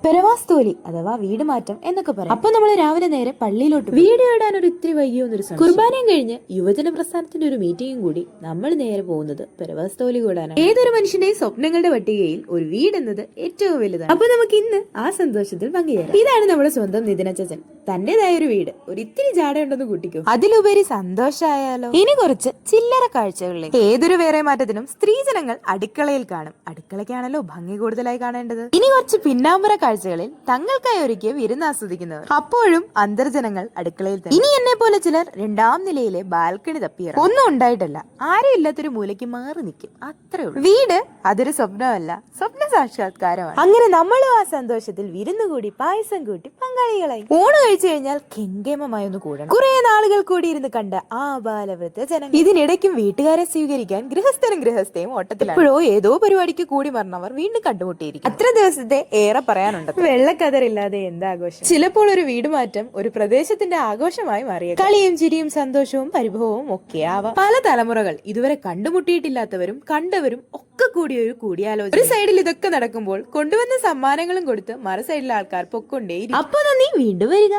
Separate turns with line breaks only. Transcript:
പെരവാസ്തോലി അഥവാ വീട് മാറ്റം എന്നൊക്കെ പറയാം. അപ്പൊ നമ്മൾ രാവിലെ നേരെ പള്ളിയിലോട്ട് വീഡിയോ ഇടാൻ ഒരു ഇത്തിരി വൈകിയോന്നൊരു കുർബാനയും കഴിഞ്ഞ് യുവജന പ്രസ്ഥാനത്തിന്റെ ഒരു മീറ്റിംഗും കൂടി നമ്മൾ നേരെ പോകുന്നത് പെരവാസ്തോലി കൂടാനാണ്. ഏതൊരു മനുഷ്യന്റെയും സ്വപ്നങ്ങളുടെ പട്ടികയിൽ ഒരു വീട് എന്നത് ഏറ്റവും വലുതാണ്. അപ്പൊ നമുക്ക് ഇന്ന് ആ സന്തോഷത്തിൽ പങ്കുചേരാം. ഇതാണ് നമ്മുടെ സ്വന്തം നിതിനച്ചൻ. തന്റേതായ ഒരു വീട് ഒരു ഇത്തിരി ജാടയുണ്ടെന്ന് കൂട്ടിക്കോ, അതിലുപരി സന്തോഷമായാലോ. ഇനി കുറച്ച് ചില്ലറ കാഴ്ചകളിലേക്ക്. ഏതൊരു വേറെ മാറ്റത്തിനും സ്ത്രീജനങ്ങൾ അടുക്കളയിൽ കാണും. അടുക്കളയ്ക്കാണല്ലോ ഭംഗി കൂടുതലായി കാണേണ്ടത്. ഇനി കുറച്ച് പിന്നാമ്പുറ കാഴ്ചകളിൽ തങ്ങൾക്കായി ഒരുക്കിയ വിരുന്ന് ആസ്വദിക്കുന്നവർ. അപ്പോഴും അന്തർജനങ്ങൾ അടുക്കളയിൽ തന്നെ. ഇനി എന്നെ പോലെ ചിലർ രണ്ടാം നിലയിലെ ബാൽക്കണി തപ്പിയറ. ഒന്നും ഉണ്ടായിട്ടല്ല, ആരും ഇല്ലാത്തൊരു മൂലയ്ക്ക് മാറി നിൽക്കും, അത്രേ ഉള്ളൂ. വീട് അതൊരു സ്വപ്നമല്ല, സ്വപ്ന സാക്ഷാത്കാരമാണ്. അങ്ങനെ നമ്മളും ആ സന്തോഷത്തിൽ വിരുന്നുകൂടി പായസം കൂട്ടി പങ്കാളികളായി. ഊണ് കഴിച്ചു കഴിഞ്ഞാൽ കെങ്കേമമായി ഒന്ന് കൂടണം. കുറെ നാളുകൾ കൂടി ഇരുന്ന് കണ്ട ആ ബാലവൃദ്ധ ജനങ്ങൾ. ഇതിനിടയ്ക്കും വീട്ടുകാരെ സ്വീകരിക്കാൻ ഗൃഹസ്ഥയും ഓട്ടത്തിലാണ്. എപ്പോഴോ ഏതോ പരിപാടിക്ക് കൂടി മറന്നവർ വീണ്ടും കണ്ടുമുട്ടിയിരിക്കും. അത്ര ദിവസത്തെ ഏറെ പറയാനുണ്ട്. വെള്ളക്കതറില്ലാതെ എന്താഘോഷം. ചിലപ്പോൾ ഒരു വീട് മാറ്റം ഒരു പ്രദേശത്തിന്റെ ആഘോഷമായി മാറിയ കളിയും ചിരിയും സന്തോഷവും പരിഭവവും ഒക്കെ ആവാം. പല തലമുറകൾ ഇതുവരെ കണ്ടുമുട്ടിയിട്ടില്ലാത്തവരും കണ്ടവരും ഒക്കെ കൂടി ഒരു കൂടിയാലോചന. ഒരു സൈഡിൽ ഇതൊക്കെ നടക്കുമ്പോൾ കൊണ്ടുവന്ന സമ്മാനങ്ങളും കൊടുത്ത് മറു സൈഡിലെ ആൾക്കാർ പൊക്കൊണ്ടേയിരിക്കും. അപ്പൊ നന്ദി, വീണ്ടും വരിക.